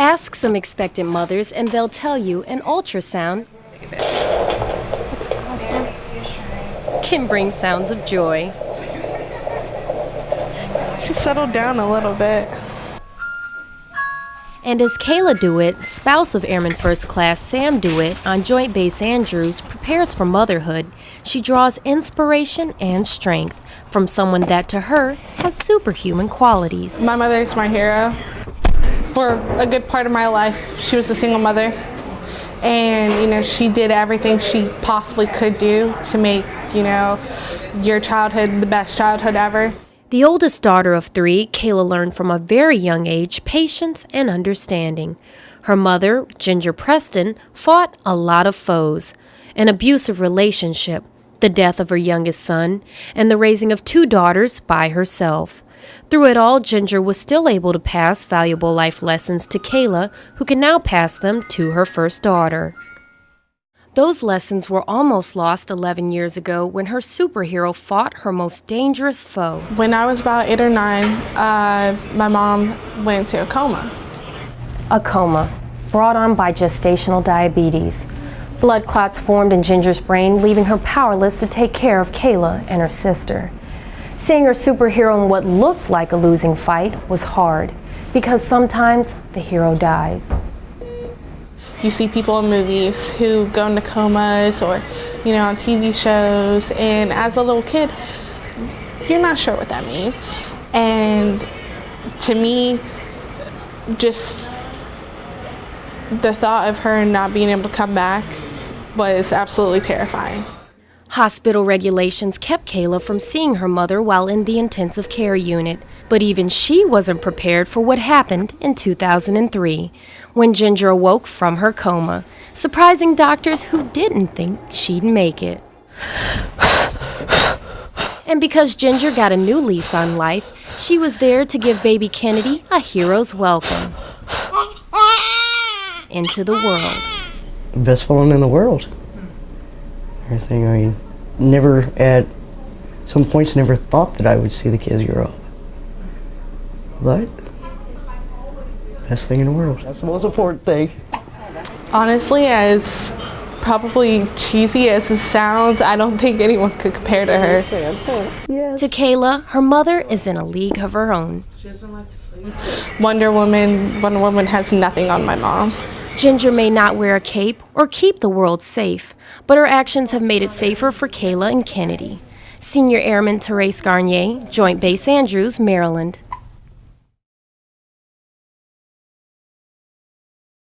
Ask some expectant mothers and they'll tell you an ultrasound That's awesome. can bring sounds of joy. She settled down a little bit. And as Kayla DeWitt, spouse of Airman First Class Sam DeWitt on Joint Base Andrews, prepares for motherhood, she draws inspiration and strength from someone that to her has superhuman qualities. My mother is my hero. For a good part of my life, she was a single mother. And, she did everything she possibly could do to make, your childhood the best childhood ever. The oldest daughter of 3, Kayla learned from a very young age patience and understanding. Her mother, Ginger Preston, fought a lot of foes, an abusive relationship, the death of her youngest son, and the raising of 2 daughters by herself. Through it all, Ginger was still able to pass valuable life lessons to Kayla, who can now pass them to her first daughter. Those lessons were almost lost 11 years ago when her superhero fought her most dangerous foe. When I was about 8 or 9, my mom went into a coma. A coma, brought on by gestational diabetes. Blood clots formed in Ginger's brain, leaving her powerless to take care of Kayla and her sister. Seeing her superhero in what looked like a losing fight was hard, because sometimes the hero dies. You see people in movies who go into comas or, on TV shows, and as a little kid, you're not sure what that means. And to me, just the thought of her not being able to come back was absolutely terrifying. Hospital regulations kept Kayla from seeing her mother while in the intensive care unit, but even she wasn't prepared for what happened in 2003, when Ginger awoke from her coma, surprising doctors who didn't think she'd make it. And because Ginger got a new lease on life, she was there to give baby Kennedy a hero's welcome into the world. Best villain in the world. Everything, never at some points never thought that I would see the kids grow up. But best thing in the world. That's the most important thing. Honestly, as probably cheesy as it sounds, I don't think anyone could compare to her. Yes. To Kayla, her mother is in a league of her own. Wonder Woman has nothing on my mom. Ginger may not wear a cape or keep the world safe, but her actions have made it safer for Kayla and Kennedy. Senior Airman Terace Garnier, Joint Base Andrews, Maryland.